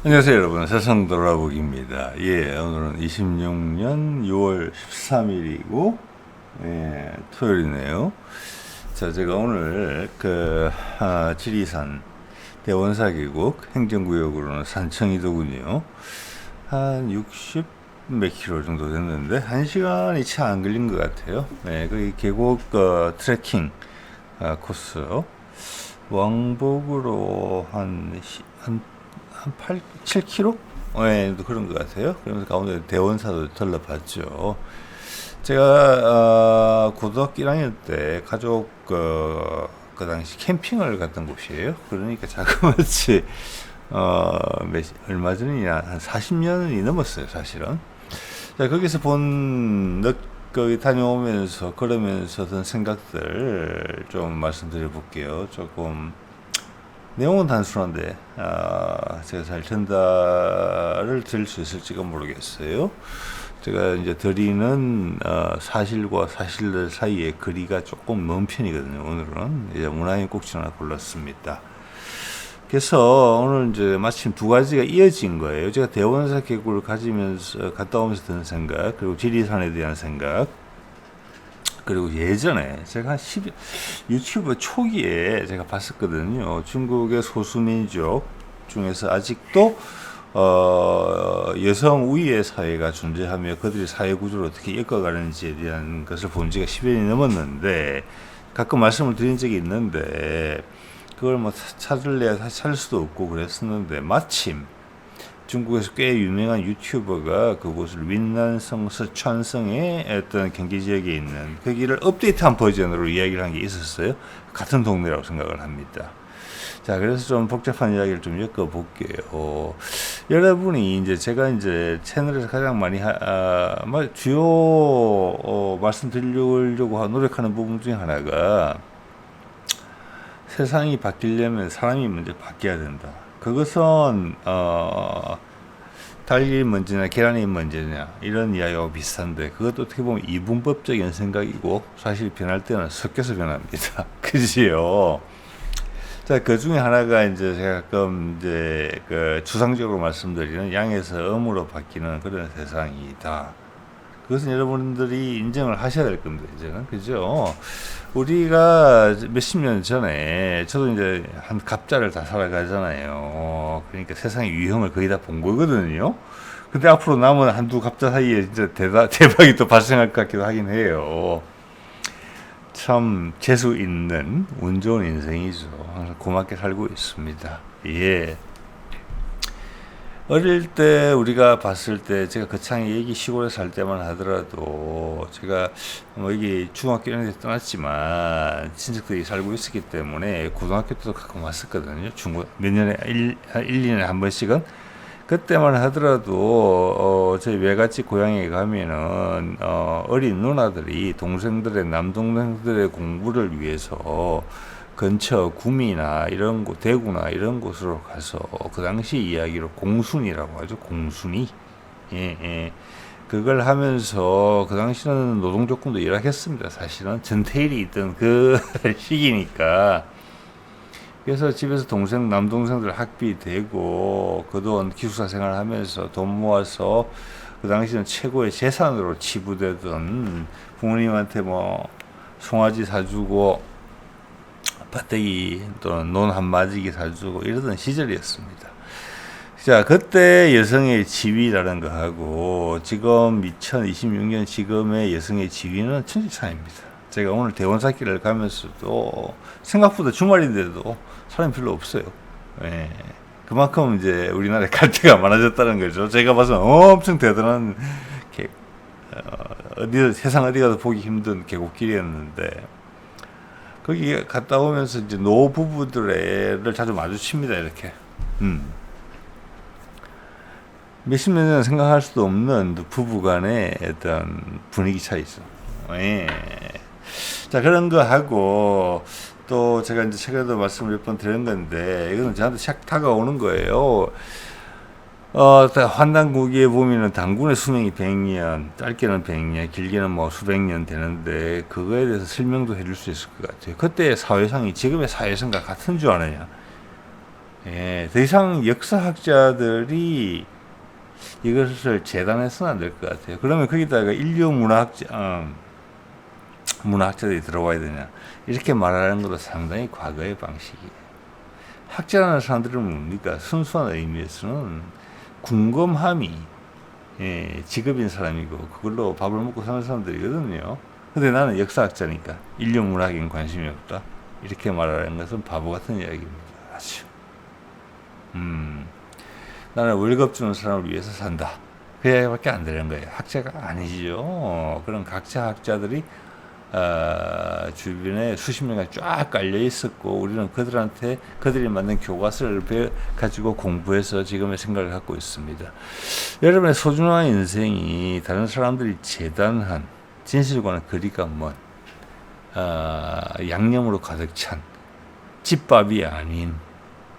안녕하세요 여러분, 세상 돌아보기입니다. 오늘은 26년 6월 13일이고 토요일이네요. 자, 제가 오늘 지리산 대원사계곡 행정구역으로는 산청이도군요. 한 60 몇 킬로 정도 됐는데 1시간이 채 안 걸린 것 같아요. 거기 계곡 트레킹 코스 왕복으로 한 8, 7km? 그런 것 같아요. 그러면서 가운데 대원사도 들러봤죠. 제가 고등학교 1학년 때 가족 그 당시 캠핑을 갔던 곳이에요. 그러니까 자그마치 얼마 전이냐 한 40년이 넘었어요, 사실은. 자, 거기서 거기 다녀오면서 걸으면서 든 생각들 좀 말씀드려 볼게요. 조금 내용은 단순한데 제가 잘 전달을 드릴 수 있을지가 모르겠어요. 제가 이제 드리는 사실과 사실들 사이의 거리가 조금 먼 편이거든요. 오늘은 이제 문화인 꼭지 하나 골랐습니다. 그래서 오늘 이제 마침 두 가지가 이어진 거예요. 제가 대원사 계곡을 갔다 오면서 드는 생각, 그리고 지리산에 대한 생각, 그리고 예전에 제가 한 유튜브 초기에 제가 봤었거든요. 중국의 소수민족 중에서 아직도 여성 우위의 사회가 존재하며 그들의 사회 구조를 어떻게 엮어가는지에 대한 것을 본 지가 10년이 넘었는데, 가끔 말씀을 드린 적이 있는데 그걸 뭐 찾을래야 찾을 수도 없고 그랬었는데, 마침 중국에서 꽤 유명한 유튜버가 그곳을 윈난성 서천성의 어떤 경제 지역에 있는 거기를 업데이트한 버전으로 이야기를 한 게 있었어요. 같은 동네라고 생각을 합니다. 자, 그래서 좀 복잡한 이야기를 좀 엮어볼게요. 여러분이 제가 채널에서 가장 많이 주요 말씀드리려고 노력하는 부분 중에 하나가, 세상이 바뀌려면 사람이 먼저 바뀌어야 된다. 그것은 달걀이 먼저냐 계란이 먼저냐 이런 이야기하고 비슷한데, 그것도 어떻게 보면 이분법적인 생각이고, 사실 변할 때는 섞여서 변합니다. 그지요? 자, 그 중에 하나가 제가 가끔 추상적으로 말씀드리는 양에서 음으로 바뀌는 그런 세상이다. 그것은 여러분들이 인정을 하셔야 될 겁니다, 이제는. 그죠? 우리가 몇십 년 전에, 저도 한 갑자를 다 살아가잖아요. 그러니까 세상의 유형을 거의 다 본 거거든요. 근데 앞으로 남은 한두 갑자 사이에 대박이 또 발생할 것 같기도 하긴 해요. 참, 재수 있는 운 좋은 인생이죠. 항상 고맙게 살고 있습니다. 어릴 때 우리가 봤을 때, 제가 거창에 여기 시골에 살 때만 하더라도, 제가 여기 중학교 이런 데 떠났지만 친척들이 살고 있었기 때문에 고등학교 때도 가끔 왔었거든요. 몇 년에 1, 2년에 한 번씩은. 그때만 하더라도 저희 외갓집 고향에 가면은 어린 누나들이 남동생들의 공부를 위해서 근처 구미나 이런 곳, 대구나 이런 곳으로 가서, 그 당시 이야기로 공순이라고 하죠. 공순이. 그걸 하면서, 그 당시는 노동조건도 열악했습니다. 사실은 전태일이 있던 그 시기니까. 그래서 집에서 남동생들 학비 대고 그 돈 기숙사 생활하면서 돈 모아서, 그 당시는 최고의 재산으로 치부되던, 부모님한테 뭐 송아지 사주고 밭대기 또는 논 한 마지기 사주고 이러던 시절이었습니다. 자, 그때 여성의 지위라는 거 하고 지금 2026년 지금의 여성의 지위는 천지 차이입니다. 제가 오늘 대원사길을 가면서도 생각보다 주말인데도 사람이 별로 없어요. 그만큼 우리나라에 갈 데가 많아졌다는 거죠. 제가 봐서 엄청 대단한 세상 어디 가도 보기 힘든 계곡길이었는데, 거기 갔다 오면서 노부부들을 자주 마주칩니다, 이렇게. 몇십 년 전 생각할 수도 없는 부부 간의 어떤 분위기 차이죠. 자, 그런 거 하고, 또 제가 최근에도 말씀을 몇 번 드린 건데, 이거는 저한테 착 다가오는 거예요. 환단고기에 보면은 단군의 수명이 100년, 짧게는 100년, 길게는 뭐 수백 년 되는데, 그거에 대해서 설명도 해줄 수 있을 것 같아요. 그때의 사회상이 지금의 사회상과 같은 줄 아느냐. 예, 더 이상 역사학자들이 이것을 재단해서는 안 될 것 같아요. 그러면 거기다가 인류 문화학자들이 들어와야 되냐. 이렇게 말하는 것도 상당히 과거의 방식이에요. 학자라는 사람들은 뭡니까? 순수한 의미에서는 궁금함이 직업인 사람이고 그걸로 밥을 먹고 사는 사람들이거든요. 근데 나는 역사학자니까 인류 문학에는 관심이 없다. 이렇게 말하는 것은 바보 같은 이야기입니다. 아주. 나는 월급 주는 사람을 위해서 산다. 그 이야기밖에 안 되는 거예요. 학자가 아니죠. 그런 각자 학자들이 주변에 수십 년간 쫙 깔려 있었고 우리는 그들한테 그들이 만든 교과서를 가지고 공부해서 지금의 생각을 갖고 있습니다. 여러분의 소중한 인생이 다른 사람들이 재단한 진실과는 거리가 먼 양념으로 가득 찬 집밥이 아닌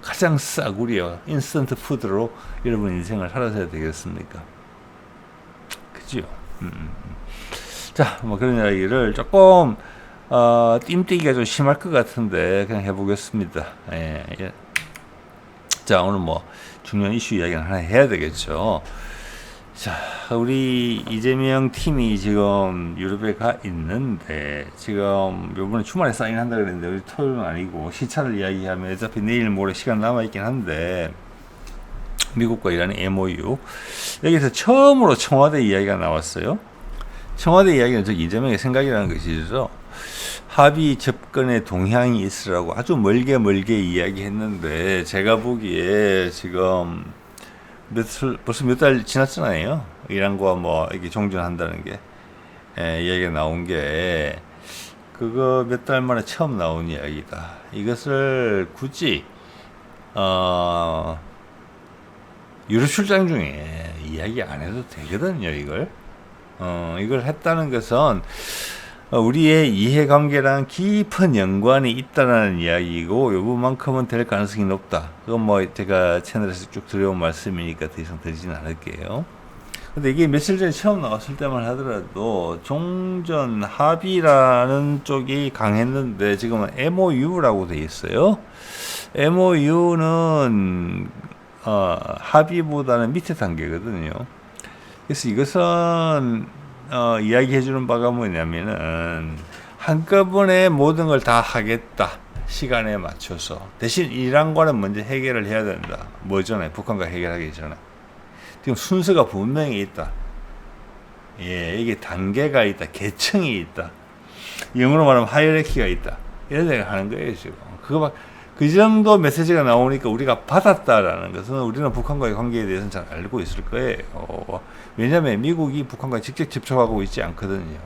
가장 싸구려 인스턴트 푸드로 여러분 인생을 살아서야 되겠습니까? 그죠? 자, 뭐 그런 이야기를 조금 띵뛰기가 좀 심할 것 같은데 그냥 해보겠습니다. 예. 자, 오늘 뭐 중요한 이슈 이야기는 하나 해야 되겠죠. 자, 우리 이재명 팀이 지금 유럽에 가 있는데 지금 요번에 주말에 사인한다 그랬는데 우리 토요일은 아니고 시차를 이야기하면 어차피 내일 모레 시간 남아있긴 한데 미국과 이란의 MOU 여기서 처음으로 청와대 이야기가 나왔어요. 청와대 이야기는 저 이재명의 생각이라는 것이죠. 합의 접근에 동향이 있으라고 아주 멀게 이야기했는데 제가 보기에 지금 벌써 몇 달 지났잖아요. 이란과 뭐 이게 종전한다는 게 이야기가 나온 게 그거 몇 달 만에 처음 나온 이야기다. 이것을 굳이 유럽 출장 중에 이야기 안 해도 되거든요. 이걸 했다는 것은 우리의 이해관계랑 깊은 연관이 있다는 이야기고 요번만큼은 될 가능성이 높다. 그건 뭐 제가 채널에서 쭉 드려온 말씀이니까 더 이상 드리진 않을게요. 근데 이게 며칠 전에 처음 나왔을 때만 하더라도 종전 합의라는 쪽이 강했는데 지금은 MOU라고 돼 있어요. MOU는 합의보다는 밑에 단계거든요. 그래서 이것은 이야기해주는 바가 뭐냐면은 한꺼번에 모든 걸 다 하겠다. 시간에 맞춰서. 대신 이란과는 먼저 해결을 해야 된다. 뭐 전에 북한과 해결하기 전에. 지금 순서가 분명히 있다. 예, 이게 단계가 있다. 계층이 있다. 영어로 말하면 하이어라키가 있다. 이런 얘기를 하는 거예요, 지금. 그 정도 메시지가 나오니까 우리가 받았다라는 것은 우리는 북한과의 관계에 대해서는 잘 알고 있을 거예요. 왜냐하면 미국이 북한과 직접 접촉하고 있지 않거든요.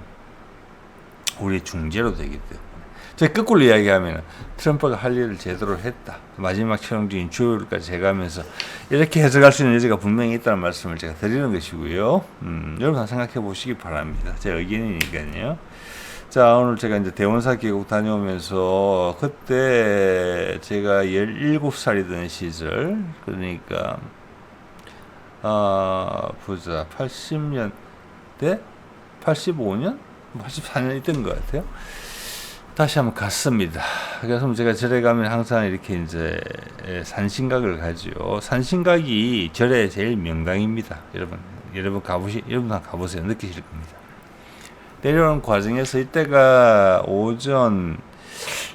우리 중재로 되기 때문에. 제가 거꾸로 이야기하면 트럼프가 할 일을 제대로 했다. 마지막 최종적인 조율까지 제가하면서 이렇게 해석할 수 있는 여지가 분명히 있다는 말씀을 제가 드리는 것이고요. 여러분 다 생각해 보시기 바랍니다. 제 의견이니까요. 자, 오늘 제가 이제 대원사 계곡 다녀오면서 그때 제가 17살이던 시절, 그러니까 보자, 80년대? 85년? 84년 있던 것 같아요. 다시 한번 갔습니다. 그래서 제가 절에 가면 항상 이렇게 이제 산신각을 가죠. 산신각이 절의 제일 명당입니다. 여러분 가보세요. 느끼실 겁니다. 내려오는 과정에서 이때가 오전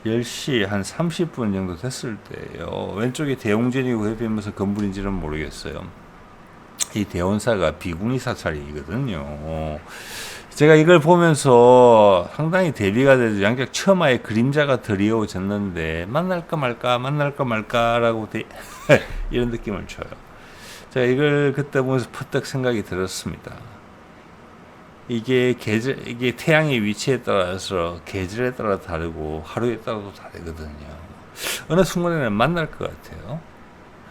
10시 한 30분 정도 됐을 때예요. 왼쪽에 대웅전이고 해변면서 건물인지는 모르겠어요. 이 대원사가 비구니 사찰이거든요. 제가 이걸 보면서 상당히 대비가 되죠. 양쪽 처마에 그림자가 드리워졌는데 만날까 말까라고 이런 느낌을 줘요. 제가 이걸 그때 보면서 퍼뜩 생각이 들었습니다. 이게 태양의 위치에 따라서 계절에 따라 다르고 하루에 따라도 다르거든요. 어느 순간에는 만날 것 같아요.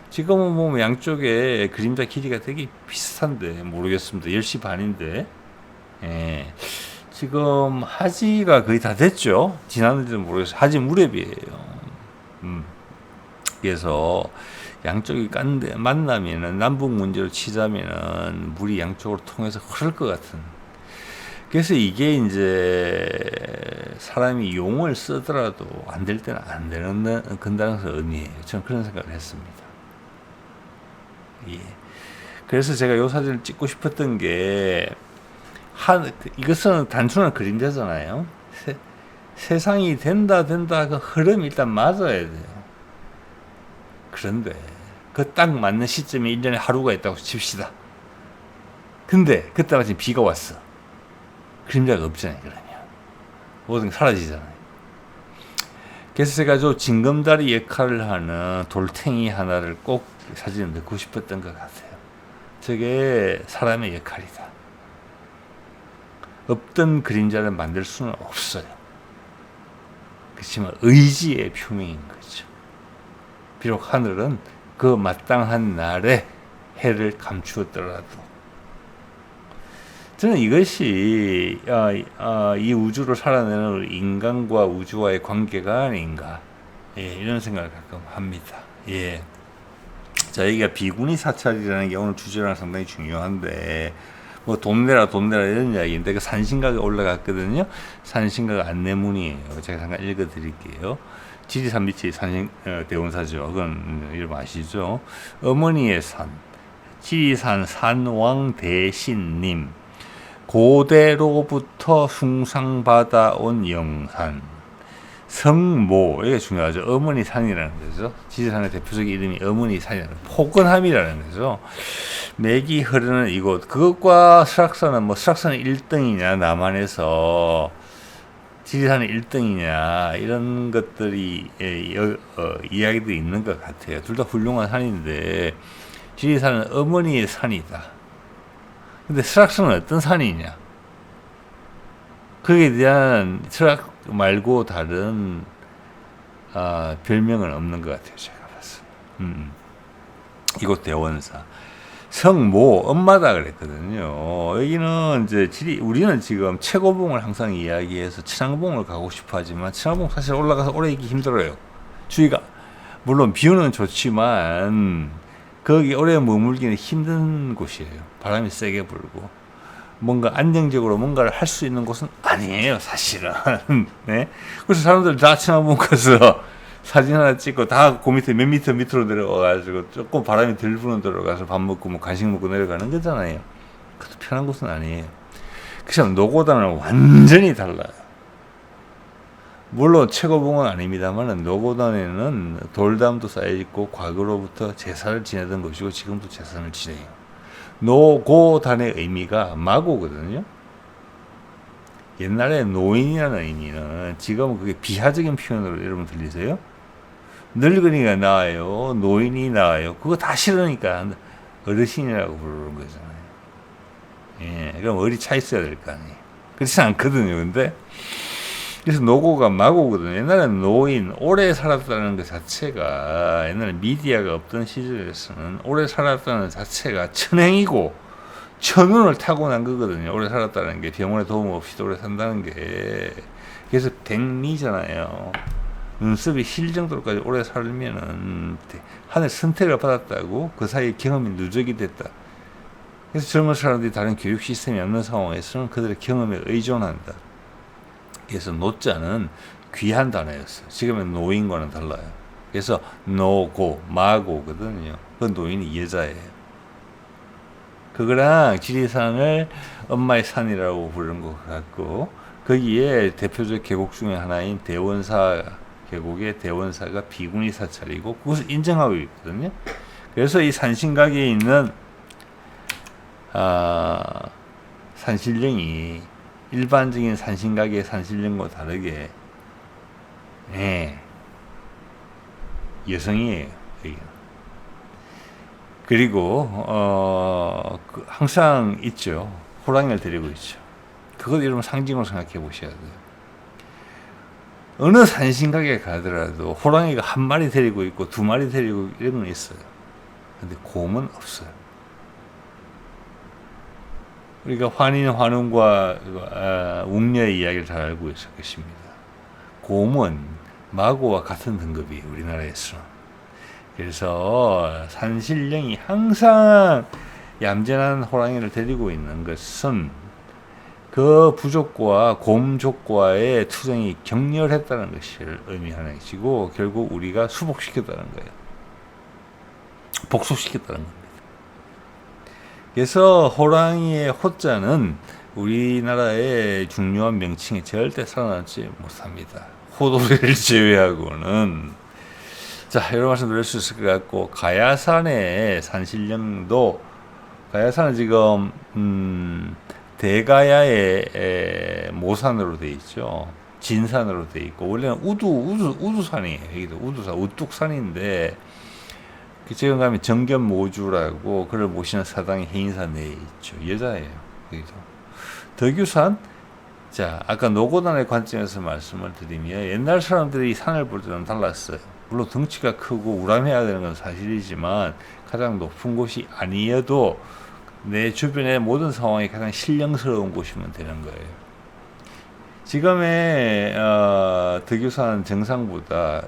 지금은 보면 양쪽에 그림자 길이가 되게 비슷한데 모르겠습니다. 10시 반인데 예. 지금 하지가 거의 다 됐죠. 지났는지는 모르겠어요. 하지 무렵이에요. 그래서 양쪽이 만나면은 남북 문제로 치자면은 물이 양쪽으로 통해서 흐를 것 같은. 그래서 이게 이제 사람이 용을 쓰더라도 안 될 때는 안 되는 근다는 의미예요. 저는 그런 생각을 했습니다. 예. 그래서 제가 요 사진을 찍고 싶었던 게 이것은 단순한 그림자잖아요. 세상이 된다 그 흐름이 일단 맞아야 돼요. 그런데 그 딱 맞는 시점에 1년에 하루가 있다고 칩시다. 근데 그때 마침 비가 왔어. 그림자가 없잖아요. 그러면 모든 게 사라지잖아요. 그래서 제가 저 징검다리 역할을 하는 돌탱이 하나를 꼭 사진에 넣고 싶었던 것 같아요. 저게 사람의 역할이다. 없던 그림자를 만들 수는 없어요. 그렇지만 의지의 표명인 거죠. 비록 하늘은 그 마땅한 날에 해를 감추었더라도 저는 이것이 이 우주를 살아내는 인간과 우주와의 관계가 아닌가, 예, 이런 생각을 가끔 합니다. 예. 자, 여기가 비구니 사찰이라는 게 오늘 주제랑 상당히 중요한데, 뭐 돈 내라 이런 이야기인데 그 산신각에 올라갔거든요. 산신각 안내문이에요. 제가 잠깐 읽어드릴게요. 지리산 밑이 대원사죠. 그건 여러분 아시죠? 어머니의 산, 지리산 산왕대신님, 고대로부터 숭상받아 온 영산, 성모, 이게 중요하죠. 어머니 산이라는 거죠. 지리산의 대표적인 이름이 어머니 산이라는 거죠. 포근함이라는 거죠. 맥이 흐르는 이곳, 그것과 설악산은 설악산은 1등이냐, 남한에서 지리산은 1등이냐, 이런 것들이 이야기들이 있는 것 같아요. 둘 다 훌륭한 산인데 지리산은 어머니의 산이다. 근데 설악산은 어떤 산이냐, 거기에 대한 설악 말고 다른 별명은 없는 것 같아요. 제가 봤을 때. 이곳 대원사. 성모, 엄마다 그랬거든요. 여기는 이제 우리는 지금 최고봉을 항상 이야기해서 친왕봉을 가고 싶어 하지만 친왕봉 사실 올라가서 오래 있기 힘들어요. 주위가 물론 뷰는 좋지만 거기 오래 머물기는 힘든 곳이에요. 바람이 세게 불고 뭔가 안정적으로 뭔가를 할 수 있는 곳은 아니에요, 사실은. 네? 그래서 사람들 다 친왕봉 가서 사진 하나 찍고 다 그 밑에 몇 미터 밑으로 내려와가지고 조금 바람이 덜 부는 데로 가서 밥 먹고 뭐 간식 먹고 내려가는 거잖아요. 그것도 편한 곳은 아니에요. 그래서 노고단은 완전히 달라요. 물론 최고봉은 아닙니다만 노고단에는 돌담도 쌓여있고 과거로부터 제사를 지내던 것이고 지금도 제사를 지내요. 노고단의 의미가 마고거든요. 옛날에 노인이라는 의미는 지금은 그게 비하적인 표현으로 여러분 들리세요? 늙은이가 나아요, 노인이 나아요. 그거 다 싫으니까 어르신이라고 부르는 거잖아요. 예, 그럼 어리 차 있어야 될 거 아니에요. 그렇지 않거든요. 근데 그래서 노고가 마고거든요. 옛날에는 노인, 오래 살았다는 것 자체가, 옛날에 미디어가 없던 시절에서는 오래 살았다는 자체가 천행이고 천운을 타고난 거거든요. 오래 살았다는 게, 병원에 도움 없이도 오래 산다는 게. 그래서 백미잖아요. 눈썹이 힐 정도로까지 오래 살면은 하늘 선택을 받았다고, 그 사이에 경험이 누적이 됐다. 그래서 젊은 사람들이 다른 교육 시스템이 없는 상황에서는 그들의 경험에 의존한다. 그래서 노자는 귀한 단어였어요. 지금은 노인과는 달라요. 그래서 노고, 마고거든요. 그 노인이 여자예요. 그거랑 지리산을 엄마의 산이라고 부르는 것 같고, 거기에 대표적 계곡 중에 하나인 대원사 계곡의 대원사가 비구니 사찰이고 그것을 인정하고 있거든요. 그래서 이 산신각에 있는 산신령이 일반적인 산신각의 산신령과 다르게 여성이에요. 그리고 항상 있죠. 호랑이를 데리고 있죠. 그것 여러분 상징으로 생각해 보셔야 돼요. 어느 산신각에 가더라도 호랑이가 한 마리 데리고 있고 두 마리 데리고 이런 건 있어요. 근데 곰은 없어요. 우리가 환인, 환웅과 웅녀의 이야기를 잘 알고 있을 것입니다. 곰은 마고와 같은 등급이에요, 우리나라에서는. 그래서 산신령이 항상 얌전한 호랑이를 데리고 있는 것은 그 부족과 곰족과의 투쟁이 격렬했다는 것을 의미하는 것이고, 결국 우리가 수복시켰다는 거예요. 복속시켰다는 겁니다. 그래서 호랑이의 호자는 우리나라의 중요한 명칭에 절대 살아남지 못합니다. 호돌이를 제외하고는. 자, 이런 말씀 드릴 수 있을 것 같고, 가야산의 산신령도, 가야산은 지금 대가야의 모산으로 되어 있죠. 진산으로 되어 있고, 원래는 우두산이에요. 여기도 우두산, 우뚝산인데, 지금 가면 정견모주라고 그를 모시는 사당이 해인산 내에 있죠. 여자예요. 여기도. 덕유산, 자, 아까 노고단의 관점에서 말씀을 드리면 옛날 사람들이 산을 볼 때는 달랐어요. 물론 덩치가 크고 우람해야 되는 건 사실이지만 가장 높은 곳이 아니어도 내 주변의 모든 상황이 가장 신령스러운 곳이면 되는 거예요. 지금의 덕유산 정상보다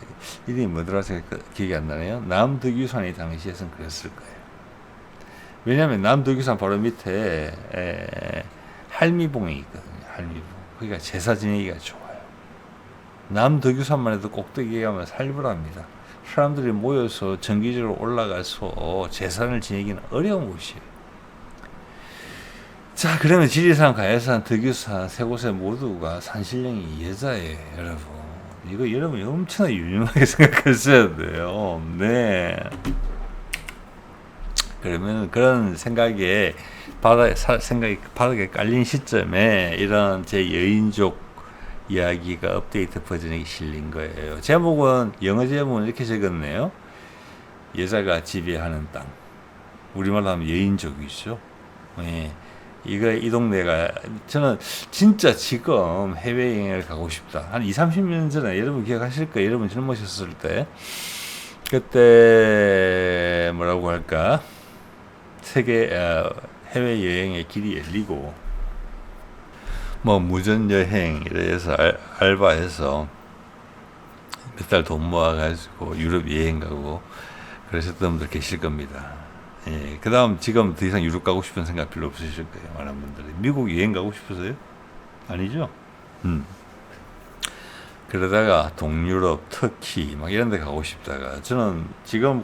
이름이 뭐더라 기억이 안 나네요. 남덕유산이 당시에선 그랬을 거예요. 왜냐하면 남덕유산 바로 밑에 할미봉이 있거든요. 할미봉. 그러니까 제사 지내기가 좋아요. 남덕유산만 해도 꼭대기에 가면 살벌합니다. 사람들이 모여서 정기적으로 올라가서 제사를 지내기는 어려운 곳이에요. 자, 그러면 지리산, 가야산, 덕유산 세 곳에 모두가 산신령이 여자예요, 여러분. 이거 여러분이 엄청나게 유명하게 생각하셔야 돼요. 네. 그러면 그런 생각이 바닥에 깔린 시점에 이런 제 여인족 이야기가 업데이트 버전에 실린 거예요. 제목은, 영어 제목은 이렇게 적었네요. 여자가 지배하는 땅. 우리말로 하면 여인족이죠. 네. 이 동네가, 저는 진짜 지금 해외여행을 가고 싶다. 한 20-30년 전에, 여러분 기억하실 거예요. 여러분 젊으셨을 때. 그때, 뭐라고 할까. 세계, 해외여행의 길이 열리고, 뭐, 무전여행, 이래서 알바해서 몇 달 돈 모아가지고 유럽 여행 가고, 그러셨던 분들 계실 겁니다. 예, 그 다음 지금 더 이상 유럽 가고 싶은 생각 별로 없으실 거예요. 많은 분들이. 미국 여행 가고 싶으세요? 아니죠? 그러다가 동유럽, 터키 막 이런 데 가고 싶다가, 저는 지금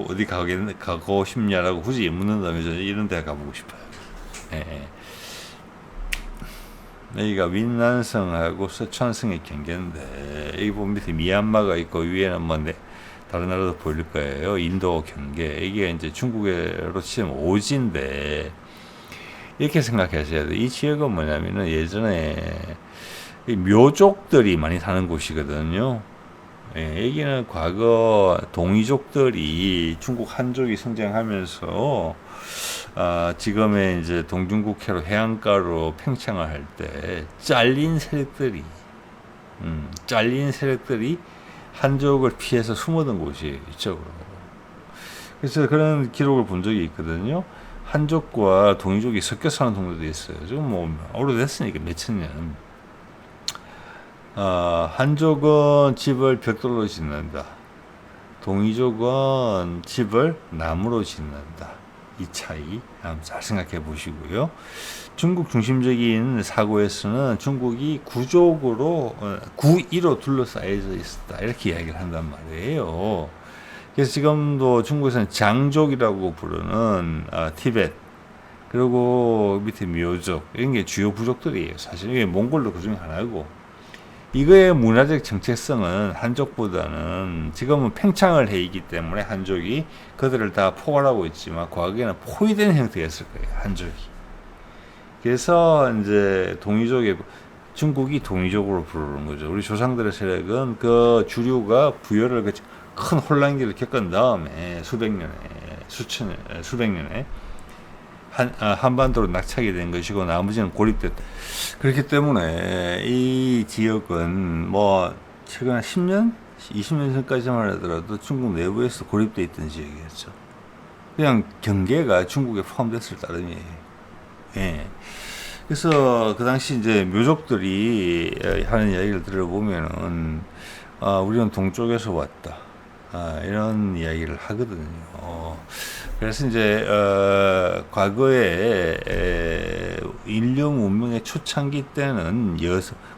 어디 가고 싶냐라고 굳이 묻는다면 저는 이런 데 가보고 싶어요. 예. 여기가 윈난성하고 서천성의 경계인데, 여기 보면 밑에 미얀마가 있고 위에는 뭐 다른 나라도 보일 거예요. 인도 경계. 이게 이제 중국으로 치면 오지인데, 이렇게 생각하셔야 돼요. 이 지역은 뭐냐면은 예전에 묘족들이 많이 사는 곳이거든요. 예, 여기는 과거 동이족들이 중국 한족이 성장하면서 지금의 이제 동중국해로 해안가로 팽창을 할 때 잘린 세력들이 한족을 피해서 숨어든 곳이 이쪽으로. 그래서 그런 기록을 본 적이 있거든요. 한족과 동이족이 섞여 사는 동네도 있어요. 지금 뭐 오래됐으니까 몇천 년. 한족은 집을 벽돌로 짓는다. 동이족은 집을 나무로 짓는다. 이 차이 한번 잘 생각해 보시고요. 중국 중심적인 사고에서는 중국이 구이로 둘러싸여져 있었다. 이렇게 이야기를 한단 말이에요. 그래서 지금도 중국에서는 장족이라고 부르는 티베트, 그리고 밑에 묘족, 이런 게 주요 부족들이에요. 사실 이게 몽골도 그 중에 하나고, 이거의 문화적 정체성은 한족보다는 지금은 팽창을 해 있기 때문에 한족이 그들을 다 포괄하고 있지만 과거에는 포위된 형태였을 거예요. 한족이. 그래서 이제 중국이 동이족으로 부르는 거죠. 우리 조상들의 세력은 그 주류가 부여를 큰 혼란기를 겪은 다음에 수백 년에 한반도로 낙차게 된 것이고, 나머지는 고립됐다. 그렇기 때문에 이 지역은 뭐 최근 10년, 20년 전까지만 하더라도 중국 내부에서 고립되어 있던 지역이었죠. 그냥 경계가 중국에 포함됐을 따름이에요. 예. 그래서 그 당시 이제 묘족들이 하는 이야기를 들어보면은, 우리는 동쪽에서 왔다. 이런 이야기를 하거든요. 그래서 이제 과거에 인류 문명의 초창기 때는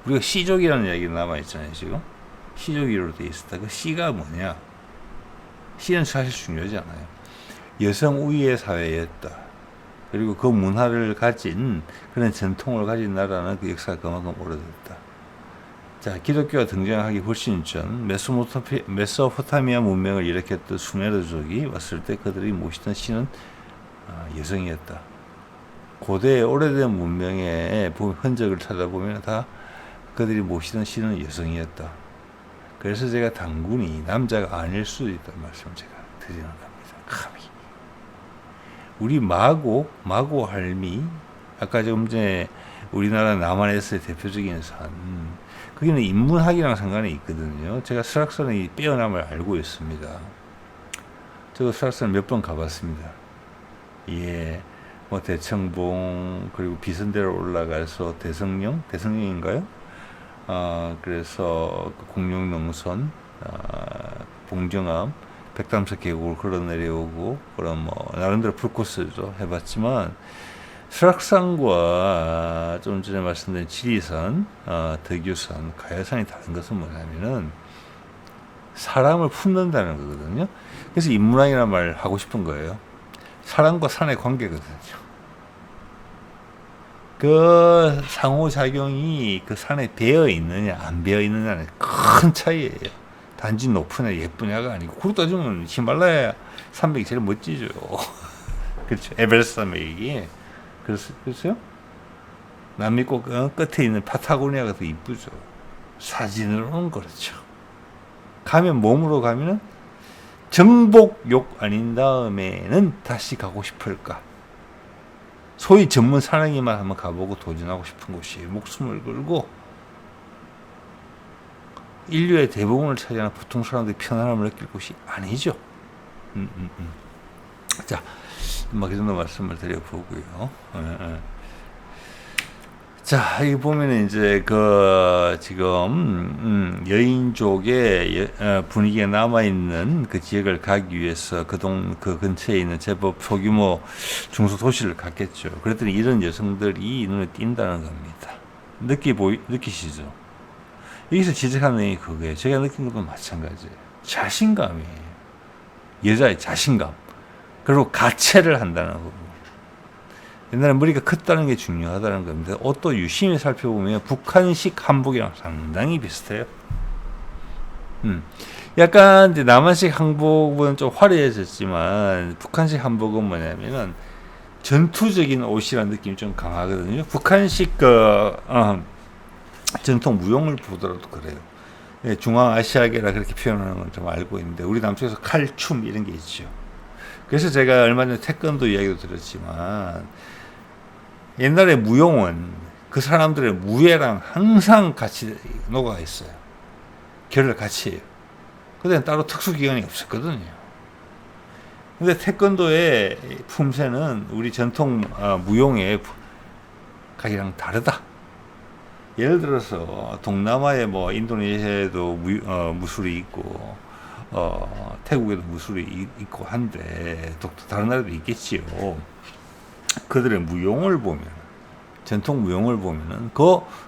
우리가 시족이라는 이야기가 남아 있잖아요. 지금 시족이로 돼 있었다. 그 시가 뭐냐? 시는 사실 중요하지 않아요. 여성 우위의 사회였다. 그리고 그 문화를 가진 그런 전통을 가진 나라는 그 역사가 그만큼 오래됐다. 자, 기독교가 등장하기 훨씬 전 메소포타미아 문명을 일으켰던 수메르족이 왔을 때 그들이 모시던 신은 여성이었다. 고대의 오래된 문명의 흔적을 찾아보면 다 그들이 모시던 신은 여성이었다. 그래서 제가 단군이 남자가 아닐 수도 있다는 말씀을 제가 드리는 겁니다. 감히. 우리 마고 할미, 아까 좀 전에 우리나라 남한에서의 대표적인 산, 거기는 인문학이랑 상관이 있거든요. 제가 설악산의 빼어남을 알고 있습니다. 저도 설악산 몇 번 가봤습니다. 예, 뭐 대청봉, 그리고 비선대로 올라가서 대성령인가요? 그래서 공룡농선, 봉정암, 백담석 계곡을 걸어 내려오고, 그럼 뭐 나름대로 풀코스죠. 해봤지만 설악산과 좀 전에 말씀드린 지리산, 덕유산, 가야산이 다른 것은 뭐냐면은 사람을 품는다는 거거든요. 그래서 인문학이라는 말 하고 싶은 거예요. 사람과 산의 관계거든요. 그 상호작용이 그 산에 배어 있느냐 안 배어 있느냐는 큰 차이예요. 단지 높으냐 예쁘냐가 아니고, 그렇게 따지면 히말라야 산맥이 제일 멋지죠. 그렇죠. 에베레스트 산맥이. 그렇어요? 남미꽃 끝에 있는 파타고니아가 더 이쁘죠. 사진으로는 그렇죠. 가면 몸으로 가면은 정복욕 아닌 다음에는 다시 가고 싶을까? 소위 전문 사나이만 한번 가보고 도전하고 싶은 곳이에요. 목숨을 걸고 인류의 대부분을 차지하는 보통 사람들이 편안함을 느낄 곳이 아니죠. 자, 그 정도 말씀을 드려보고요. 자, 여기 보면은 이제 지금 여인족의 분위기가 남아있는 그 지역을 가기 위해서 그 근처에 있는 제법 소규모 중소도시를 갔겠죠. 그랬더니 이런 여성들이 눈에 띈다는 겁니다. 느끼시죠? 여기서 지적하는 내용이 그거예요. 제가 느낀 것도 마찬가지예요. 자신감이에요. 여자의 자신감. 그리고 가체를 한다는 거고. 옛날에 머리가 컸다는 게 중요하다는 겁니다. 옷도 유심히 살펴보면 북한식 한복이랑 상당히 비슷해요. 약간 이제 남한식 한복은 좀 화려해졌지만 북한식 한복은 뭐냐면은 전투적인 옷이라는 느낌이 좀 강하거든요. 북한식 전통 무용을 보더라도 그래요. 예, 중앙아시아계라 그렇게 표현하는 건 좀 알고 있는데, 우리 남쪽에서 칼춤 이런 게 있죠. 그래서 제가 얼마 전에 태권도 이야기도 들었지만, 옛날에 무용은 그 사람들의 무예랑 항상 같이 녹아 있어요. 결을 같이 해요. 그때는 따로 특수기관이 없었거든요. 근데 태권도의 품새는 우리 전통 무용의 각이랑 다르다. 예를 들어서 동남아에 뭐 인도네시아에도 무술이 있고 태국에도 무술이 있고 한데 또 다른 나라도 있겠지요. 그들의 무용을 보면, 전통 무용을 보면은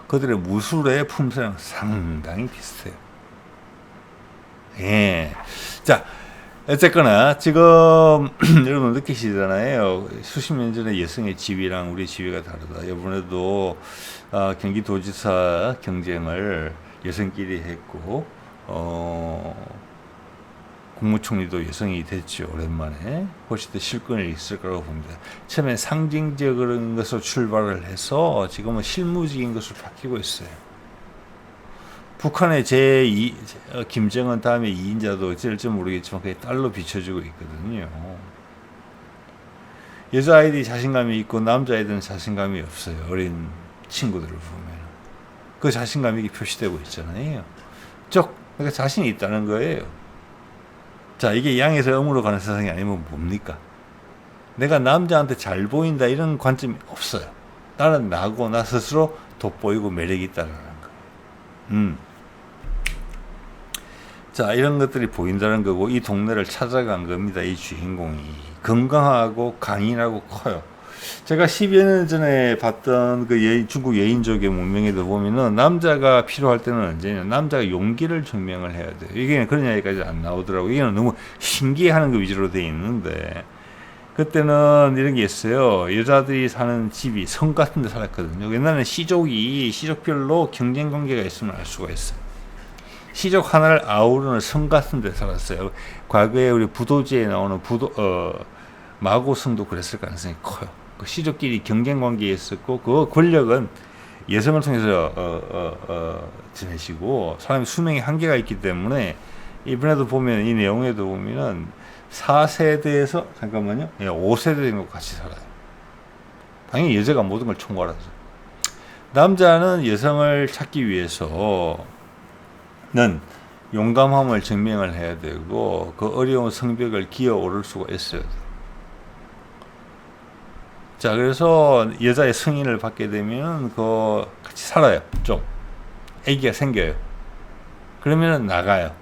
그들의 무술의 품새랑 상당히 비슷해요. 예. 자, 어쨌거나 지금 여러분 느끼시잖아요. 수십 년 전에 여성의 지위랑 우리 지위가 다르다. 이번에도 경기도지사 경쟁을 여성끼리 했고, 국무총리도 여성이 됐죠. 오랜만에. 훨씬 더 실권이 있을 거라고 봅니다. 처음에 상징적인 것으로 출발을 해서 지금은 실무적인 것으로 바뀌고 있어요. 북한의 김정은 다음에 2인자도 어쩔지 모르겠지만 그게 딸로 비춰지고 있거든요. 여자아이들이 자신감이 있고 남자아이들은 자신감이 없어요. 어린 친구들을 보면. 그 자신감이 이게 표시되고 있잖아요. 그러니까 자신이 있다는 거예요. 자, 이게 양에서 음으로 가는 세상이 아니면 뭡니까? 내가 남자한테 잘 보인다 이런 관점이 없어요. 나는 나고 나 스스로 돋보이고 매력이 있다는 거예요. 자, 이런 것들이 보인다는 거고, 이 동네를 찾아간 겁니다. 이 주인공이. 건강하고 강인하고 커요. 제가 10여 년 전에 봤던 중국 여인족의 문명에도 보면은 남자가 필요할 때는 언제냐. 남자가 용기를 증명을 해야 돼요. 이게 그런 이야기까지 안 나오더라고요. 이게 너무 신기해하는 거 위주로 돼 있는데, 그때는 이런 게 있어요. 여자들이 사는 집이 성 같은 데 살았거든요. 옛날에는 시족별로 경쟁 관계가 있으면 알 수가 있어요. 시족 하나를 아우르는 성 같은 데 살았어요. 과거에 우리 부도지에 나오는 마고성도 그랬을 가능성이 커요. 그 시족끼리 경쟁 관계에 있었고, 그 권력은 여성을 통해서 지내시고, 사람이 수명의 한계가 있기 때문에, 이번에도 보면, 이 내용에도 보면은 4세대에서, 잠깐만요, 5세대 정도 같이 살아요. 당연히 여자가 모든 걸 총괄하죠. 남자는 여성을 찾기 위해서는 용감함을 증명을 해야 되고, 그 어려운 성벽을 기어 오를 수가 있어야 돼요. 자, 그래서 여자의 승인을 받게 되면 같이 살아요. 좀 아기가 생겨요. 그러면 나가요.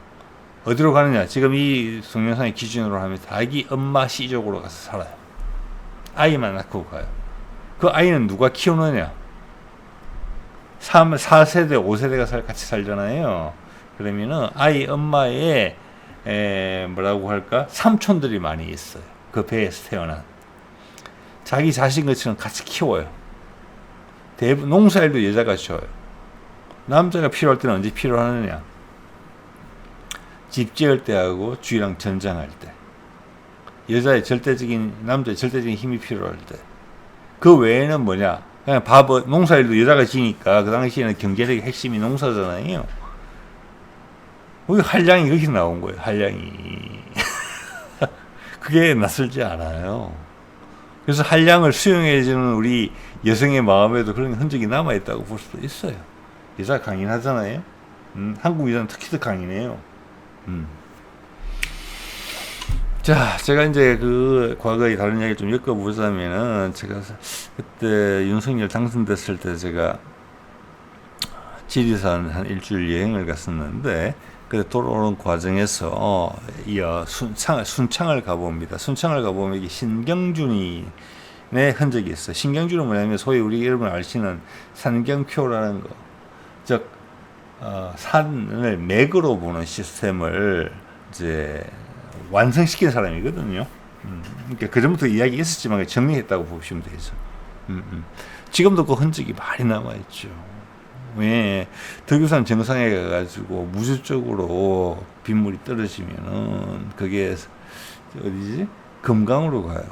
어디로 가느냐? 지금 이 동영상의 기준으로 하면 자기 엄마 시족으로 가서 살아요. 아이만 낳고 가요. 그 아이는 누가 키우느냐? 4세대, 5세대가 같이 살잖아요. 그러면은 아이 엄마의 뭐라고 할까? 삼촌들이 많이 있어요. 그 배에서 태어난. 자기 자신 것처럼 같이 키워요. 대부분 농사일도 여자가 지어요. 남자가 필요할 때는 언제 필요하느냐? 집 지을 때하고 주위랑 전쟁할 때. 남자의 절대적인 힘이 필요할 때. 그 외에는 뭐냐? 그냥 농사일도 여자가 지니까 그 당시에는 경제력의 핵심이 농사잖아요. 거기 한량이 그렇게 나온 거예요. 한량이. 그게 낯설지 않아요. 그래서 한량을 수용해주는 우리 여성의 마음에도 그런 흔적이 남아있다고 볼 수도 있어요. 여자가 강인하잖아요. 한국 여자는 특히 더 강인해요. 자, 제가 이제 과거의 다른 이야기 좀 엮어보자면은, 제가 그때 윤석열 당선됐을 때 제가 지리산 한 일주일 여행을 갔었는데, 그 돌아오는 과정에서 순창을 가봅니다. 순창을 가보면 이게 신경준의 흔적이 있어요. 신경준은 뭐냐면 소위 우리 여러분 아시는 산경표라는 거, 즉 산을 맥으로 보는 시스템을 이제 완성시킨 사람이거든요. 그러니까 그전부터 이야기 있었지만 정리했다고 보시면 되죠. 지금도 그 흔적이 많이 남아있죠. 왜 덕유산 정상에 가가지고 무주적으로 빗물이 떨어지면은 그게 어디지? 금강으로 가요.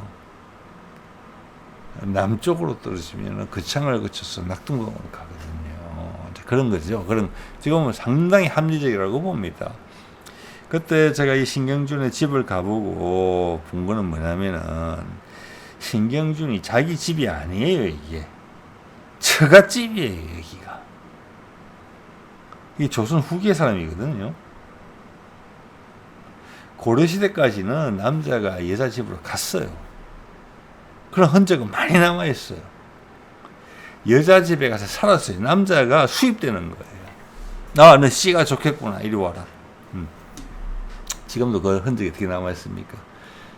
남쪽으로 떨어지면은 거창을 거쳐서 낙동강으로 가거든요. 그런 거죠. 지금은 상당히 합리적이라고 봅니다. 그때 제가 이 신경준의 집을 가보고 본 거는 뭐냐면은, 신경준이 자기 집이 아니에요. 이게 처갓집이에요. 여기가. 이 조선 후기의 사람이거든요. 고려시대까지는 남자가 여자 집으로 갔어요. 그런 흔적은 많이 남아있어요. 여자 집에 가서 살았어요. 남자가 수입되는 거예요. 너 씨가 좋겠구나. 이리 와라. 지금도 그 흔적이 어떻게 남아있습니까?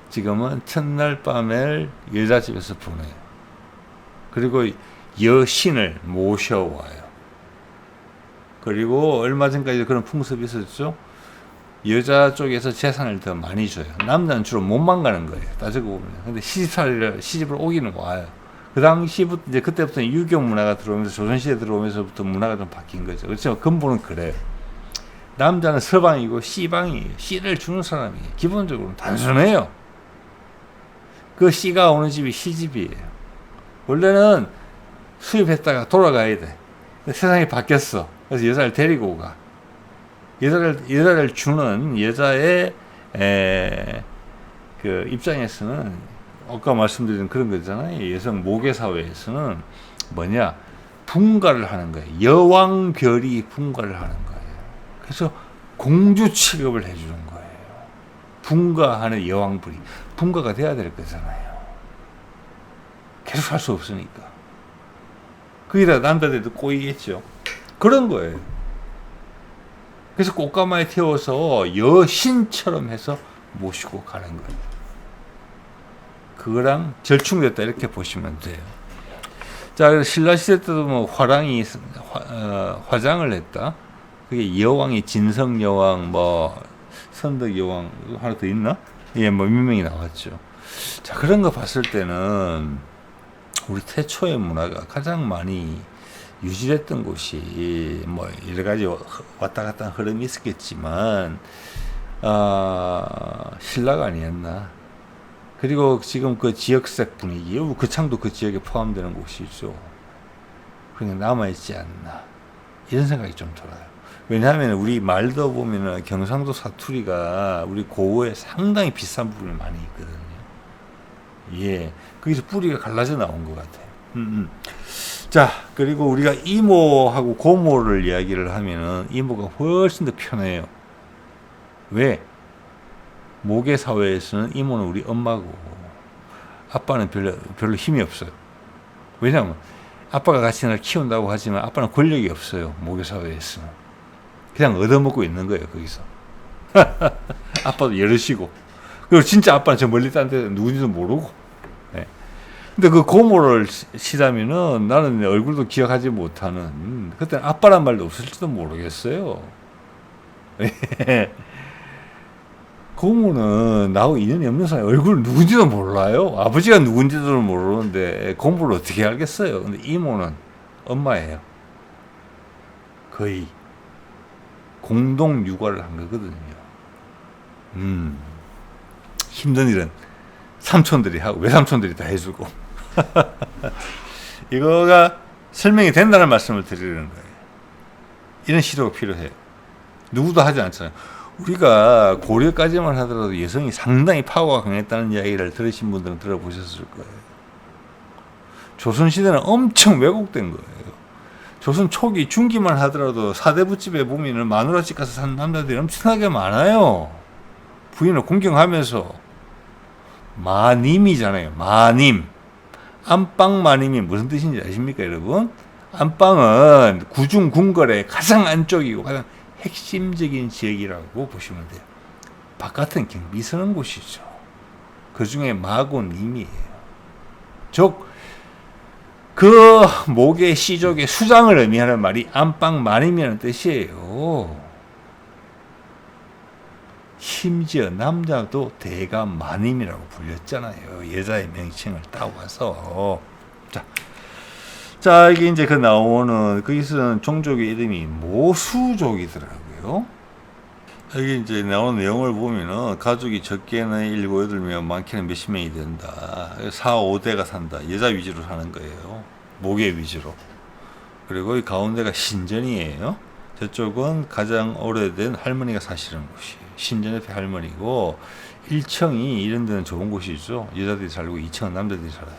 지금은 첫날 밤을 여자 집에서 보내요. 그리고 여신을 모셔와요. 그리고 얼마 전까지 그런 풍습이 있었죠. 여자 쪽에서 재산을 더 많이 줘요. 남자는 주로 몸만 가는 거예요. 따지고 보면. 근데 시집을 오기는 와요. 그 당시부터, 이제 그때부터 유교 문화가 들어오면서, 조선시대 들어오면서부터 문화가 좀 바뀐 거죠. 그렇지만 근본은 그래요. 남자는 서방이고 씨방이에요. 씨를 주는 사람이에요. 기본적으로는 단순해요. 그 씨가 오는 집이 시집이에요. 원래는 수입했다가 돌아가야 돼. 세상이 바뀌었어. 그래서 여자를 데리고 가. 여자를 주는 여자의 그 입장에서는 아까 말씀드린 그런 거잖아요. 여성 모계 사회에서는 뭐냐, 분가를 하는 거예요. 여왕별이 분가를 하는 거예요. 그래서 공주 취급을 해주는 거예요. 분가하는 여왕벌이 분가가 돼야 될 거잖아요. 계속 살 수 없으니까. 거기다 남자들도 꼬이겠죠. 그런 거예요. 그래서 꽃가마에 태워서 여신처럼 해서 모시고 가는 거예요. 그거랑 절충됐다 이렇게 보시면 돼요. 자, 그래서 신라시대 때도 뭐 화장을 했다. 그게 여왕이 진성여왕, 뭐 선덕여왕 하나 더 있나? 예, 뭐 민명이 나왔죠. 자, 그런 거 봤을 때는 우리 태초의 문화가 가장 많이 유지됐던 곳이 뭐 여러 가지 왔다 갔다 하는 흐름이 있었겠지만 신라가 아니었나. 그리고 지금 그 지역색 분위기, 거창도 그 지역에 포함되는 곳이죠. 그러니까 남아있지 않나 이런 생각이 좀 들어요. 왜냐하면 우리 말도 보면은 경상도 사투리가 우리 고어에 상당히 비싼 부분이 많이 있거든요. 예, 거기서 뿌리가 갈라져 나온 것 같아요. 자, 그리고 우리가 이모하고 고모를 이야기를 하면은 이모가 훨씬 더 편해요. 왜? 모계 사회에서는 이모는 우리 엄마고 아빠는 별로 힘이 없어요. 왜냐하면 아빠가 같이 날 키운다고 하지만 아빠는 권력이 없어요. 모계 사회에서는 그냥 얻어먹고 있는 거예요. 거기서 아빠도 여럿이고, 그리고 진짜 아빠는 저 멀리 딴 데 누군지도 모르고. 네. 근데 그 고모를 시다면은 나는 얼굴도 기억하지 못하는, 그때는 아빠란 말도 없을지도 모르겠어요. 고모는 나하고 인연이 없는 사람이 얼굴 누군지도 몰라요. 아버지가 누군지도 모르는데 고모를 어떻게 알겠어요. 근데 이모는 엄마예요. 거의 공동 육아를 한 거거든요. 힘든 일은 삼촌들이 하고 외삼촌들이 다 해주고 이거가 설명이 된다는 말씀을 드리는 거예요. 이런 시도가 필요해요. 누구도 하지 않잖아요. 우리가 고려까지만 하더라도 여성이 상당히 파워가 강했다는 이야기를 들으신 분들은 들어보셨을 거예요. 조선시대는 엄청 왜곡된 거예요. 조선 초기 중기만 하더라도 사대부집에 보면은 마누라집 가서 사는 남자들이 엄청나게 많아요. 부인을 공경하면서. 마님이잖아요. 마님. 안방 마님이 무슨 뜻인지 아십니까, 여러분? 안방은 구중궁궐의 가장 안쪽이고 가장 핵심적인 지역이라고 보시면 돼요. 바깥은 경비 서는 곳이죠. 그 중에 마고 님이에요. 즉, 그 목의 시족의 수장을 의미하는 말이 안방 마님이라는 뜻이에요. 심지어 남자도 대가 마님이라고 불렸잖아요. 여자의 명칭을 따와서. 자, 이게 이제 그 나오는, 거기서는 종족의 이름이 모수족이더라고요. 여기 이제 나오는 내용을 보면은, 가족이 적게는 7, 8명, 많게는 몇십 명이 된다. 4, 5대가 산다. 여자 위주로 사는 거예요. 모계 위주로. 그리고 이 가운데가 신전이에요. 저쪽은 가장 오래된 할머니가 사시는 곳이에요. 신전 옆에 할머니고, 1층이 이런 데는 좋은 곳이죠. 여자들이 살고 2층은 남자들이 살아요.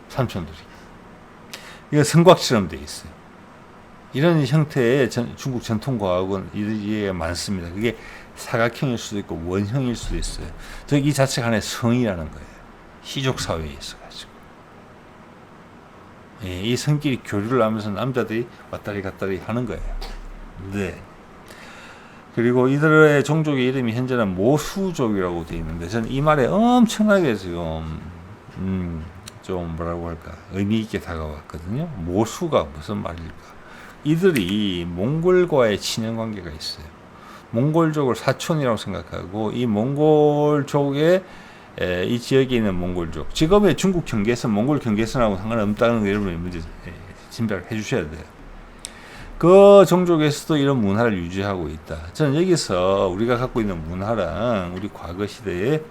삼촌들이. 이거 성곽처럼 되어 있어요. 이런 형태의 중국 전통과학은 이게 많습니다. 그게 사각형일 수도 있고 원형일 수도 있어요. 즉, 이 자체가 하나의 성이라는 거예요. 시족사회에 있어가지고. 예, 이 성끼리 교류를 하면서 남자들이 왔다리 갔다리 하는 거예요. 네. 그리고 이들의 종족의 이름이 현재는 모수족이라고 되어 있는데, 저는 이 말에 엄청나게 지금, 좀 뭐라고 할까, 의미 있게 다가왔거든요. 모수가 무슨 말일까? 이들이 몽골과의 친연 관계가 있어요. 몽골족을 사촌이라고 생각하고, 이 몽골족의 이 지역에 있는 몽골족, 지금의 중국 경계선, 몽골 경계선하고 상관없다는 거 여러분이 먼저 짐작해 주셔야 돼요. 그 종족에서도 이런 문화를 유지하고 있다. 저는 여기서 우리가 갖고 있는 문화랑 우리 과거 시대의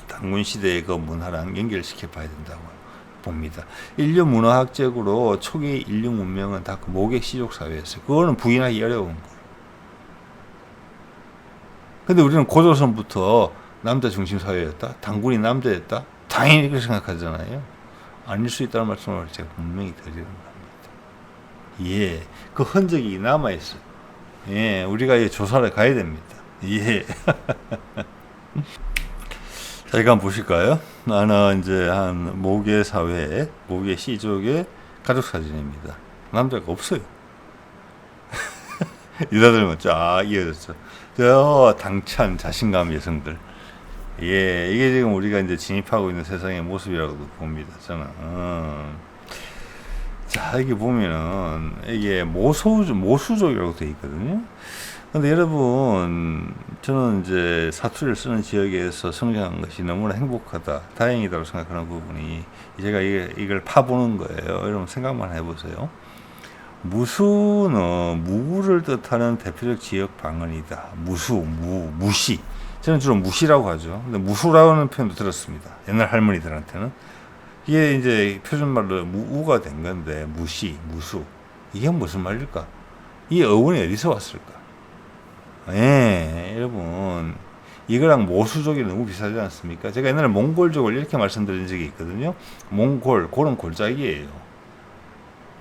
단군 시대의 그 문화랑 연결시켜 봐야 된다고 봅니다. 인류 문화학적으로 초기 인류 문명은 다 그 모객 시족 사회였어요. 그거는 부인하기 어려운 거예요. 근데 우리는 고조선부터 남자 중심 사회였다? 단군이 남자였다? 당연히 그렇게 생각하잖아요. 아닐 수 있다는 말씀을 제가 분명히 드리는 겁니다. 예, 그 흔적이 남아있어요. 예, 우리가 이 조사를 가야 됩니다. 예. 자, 이거 한번 보실까요? 나는 이제 한 모계 사회, 모계 시족의 가족 사진입니다. 남자가 없어요. 여자들만 쫙 이어졌죠. 저 당찬 자신감 여성들. 예, 이게 지금 우리가 이제 진입하고 있는 세상의 모습이라고 봅니다. 저는. 자, 여기 보면은 이게 모수족이라고 되어 있거든요. 근데 여러분, 저는 이제 사투리를 쓰는 지역에서 성장한 것이 너무나 행복하다, 다행이다고 생각하는 부분이, 제가 이걸 파보는 거예요. 여러분 생각만 해보세요. 무수는 무구를 뜻하는 대표적 지역 방언이다. 무시. 저는 주로 무시라고 하죠. 근데 무수라는 표현도 들었습니다. 옛날 할머니들한테는. 이게 이제 표준말로 무우가 된 건데, 무수. 이게 무슨 말일까? 이 어원이 어디서 왔을까? 여러분. 이거랑 모수족이 너무 비슷하지 않습니까? 제가 옛날에 몽골족을 이렇게 말씀드린 적이 있거든요. 골은 골짜기예요.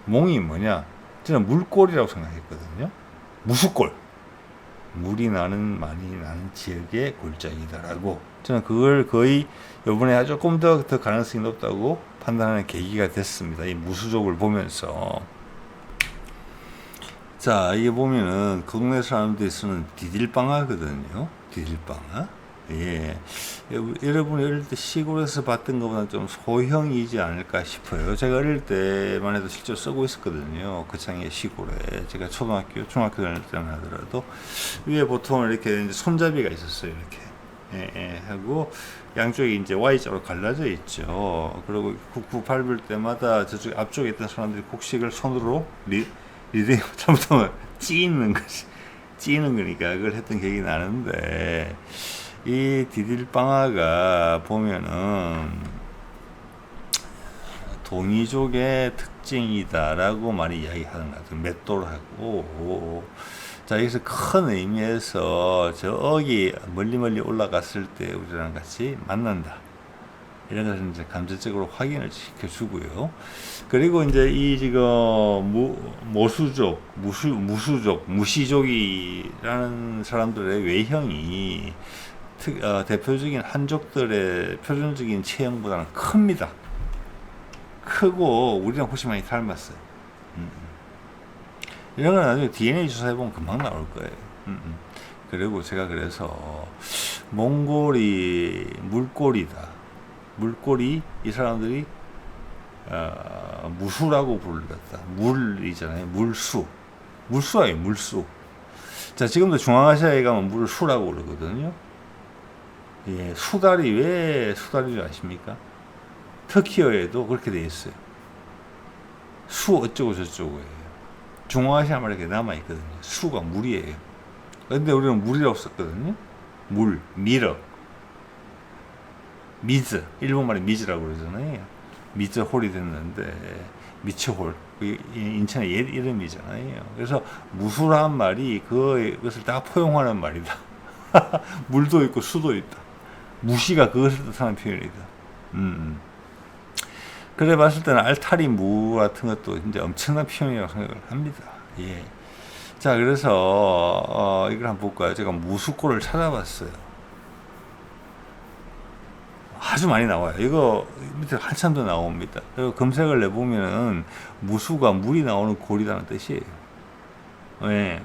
몽이 뭐냐? 저는 물골이라고 생각했거든요. 무수골. 물이 많이 나는 지역의 골짜기다라고. 저는 그걸 거의 이번에 조금 더 가능성이 높다고 판단하는 계기가 됐습니다. 이 무수족을 보면서. 자, 이게 보면은 동네 사람들이 쓰는 디딜방아거든요. 디딜방아. 예. 여러분이 어릴 때 시골에서 봤던 것보다 좀 소형이지 않을까 싶어요. 제가 어릴 때만 해도 실제로 쓰고 있었거든요. 거창의 시골에. 제가 중학교 다닐 때만 하더라도 위에 보통 이렇게 이제 손잡이가 있었어요. 이렇게. 하고 양쪽이 이제 Y자로 갈라져 있죠. 그리고 국부 밟을 때마다 저쪽 앞쪽에 있던 사람들이 곡식을 손으로 리듬 잘못하면 찌는 거니까 그걸 했던 기억이 나는데, 이 디딜방아가 보면은 동이족의 특징이다라고 많이 이야기하는 것 같아요. 맷돌하고. 자, 여기서 큰 의미에서 저기 멀리 올라갔을 때 우리랑 같이 만난다, 이런 것을 이제 감정적으로 확인을 시켜주고요. 그리고 이제 이 지금 모수족, 무시족이라는 사람들의 외형이 대표적인 한족들의 표준적인 체형보다는 큽니다. 크고 우리랑 훨씬 많이 닮았어요. 이런 건 나중에 DNA 조사해보면 금방 나올 거예요. 그리고 제가 그래서 몽골이 물골이다. 물골이 이 사람들이 무수라고 불렀다. 물이잖아요. 물수예요. 물수. 자, 지금도 중앙아시아에 가면 물을 수라고 그러거든요. 예, 수달이 왜 수달인 줄 아십니까? 터키어에도 그렇게 돼 있어요. 수 어쩌고 저쩌고예요. 중앙아시아 말에 이렇게 남아 있거든요. 수가 물이에요. 근데 우리는 물이라고 썼거든요. 미러. 미즈, 일본말에 미즈라고 그러잖아요. 미즈홀이 됐는데, 미츠홀, 인천의 옛 이름이잖아요. 그래서 무수란 말이 그것을 다 포용하는 말이다. 물도 있고 수도 있다. 무시가 그것을 뜻하는 표현이다. 그래 봤을 때는 알타리 무 같은 것도 이제 엄청난 표현이라고 생각을 합니다. 예. 자, 그래서 이걸 한번 볼까요? 제가 무수골을 찾아봤어요. 아주 많이 나와요. 이거 밑에 한참 더 나옵니다. 그리고 검색을 해보면은 무수가 물이 나오는 골이라는 뜻이에요. 네.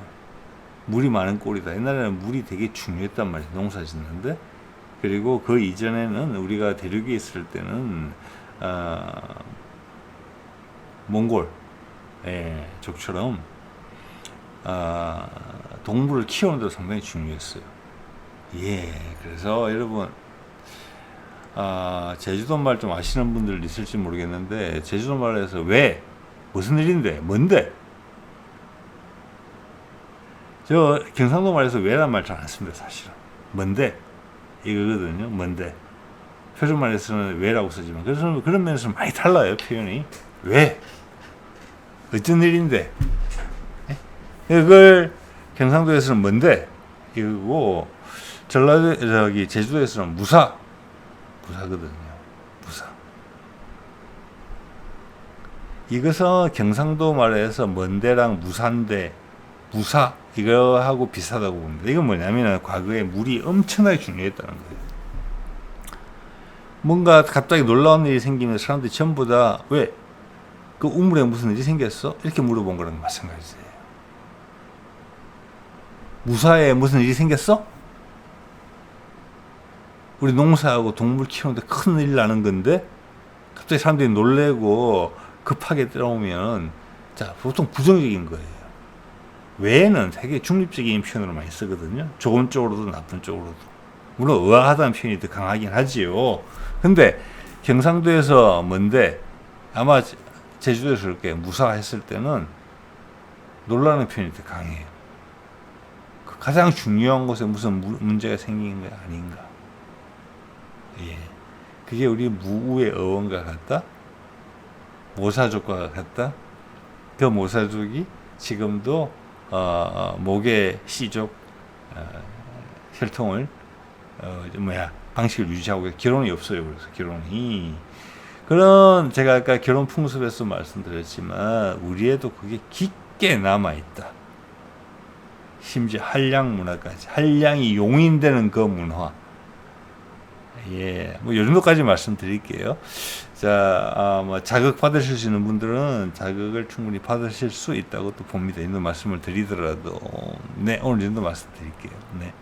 물이 많은 골이다. 옛날에는 물이 되게 중요했단 말이에요. 농사 짓는데. 그리고 그 이전에는 우리가 대륙에 있을 때는 몽골 족처럼 동물을 키우는 데 상당히 중요했어요. 예. 그래서 여러분 제주도 말 좀 아시는 분들 있을지 모르겠는데, 제주도 말에서 왜, 무슨 일인데, 뭔데? 저 경상도 말에서 왜란 말 잘 안 씁니다, 사실은. 뭔데? 이거거든요, 뭔데. 표준 말에서는 왜라고 쓰지만, 그래서 그런 면에서 많이 달라요, 표현이. 왜? 어떤 일인데? 이걸 경상도에서는 뭔데? 이거고, 제주도에서는 무사거든요. 무사. 이것은 경상도 말에서 뭔데랑 무사인데, 무사 이거하고 비슷하다고 봅니다. 이건 뭐냐면 과거에 물이 엄청나게 중요했다는 거예요. 뭔가 갑자기 놀라운 일이 생기면 사람들이 전부 다 왜? 그 우물에 무슨 일이 생겼어? 이렇게 물어본 거랑 마찬가지예요. 무사에 무슨 일이 생겼어? 우리 농사하고 동물 키우는데 큰 일 나는 건데 갑자기 사람들이 놀래고 급하게 들어오면, 자, 보통 부정적인 거예요. 외에는 되게 중립적인 표현으로 많이 쓰거든요. 좋은 쪽으로도 나쁜 쪽으로도. 물론 의아하다는 표현이 더 강하긴 하지요. 근데 경상도에서 뭔데 아마 제주도에서 그렇게 무사했을 때는 놀라는 표현이 더 강해요. 가장 중요한 곳에 무슨 문제가 생긴 게 아닌가. 예. 그게 우리 무우의 어원과 같다? 모사족과 같다? 그 모사족이 지금도 목의 씨족 혈통을 방식을 유지하고 결혼이 없어요. 그래서 결혼이 그런 제가 아까 결혼 풍습에서 말씀드렸지만 우리에도 그게 깊게 남아 있다. 심지어 한량 문화까지 한량이 용인되는 그 문화. 예, 뭐 요 정도까지 말씀드릴게요. 자, 뭐 자극 받으실 수 있는 분들은 자극을 충분히 받으실 수 있다고 또 봅니다. 이런 말씀을 드리더라도 네, 오늘 이 정도 말씀드릴게요. 네.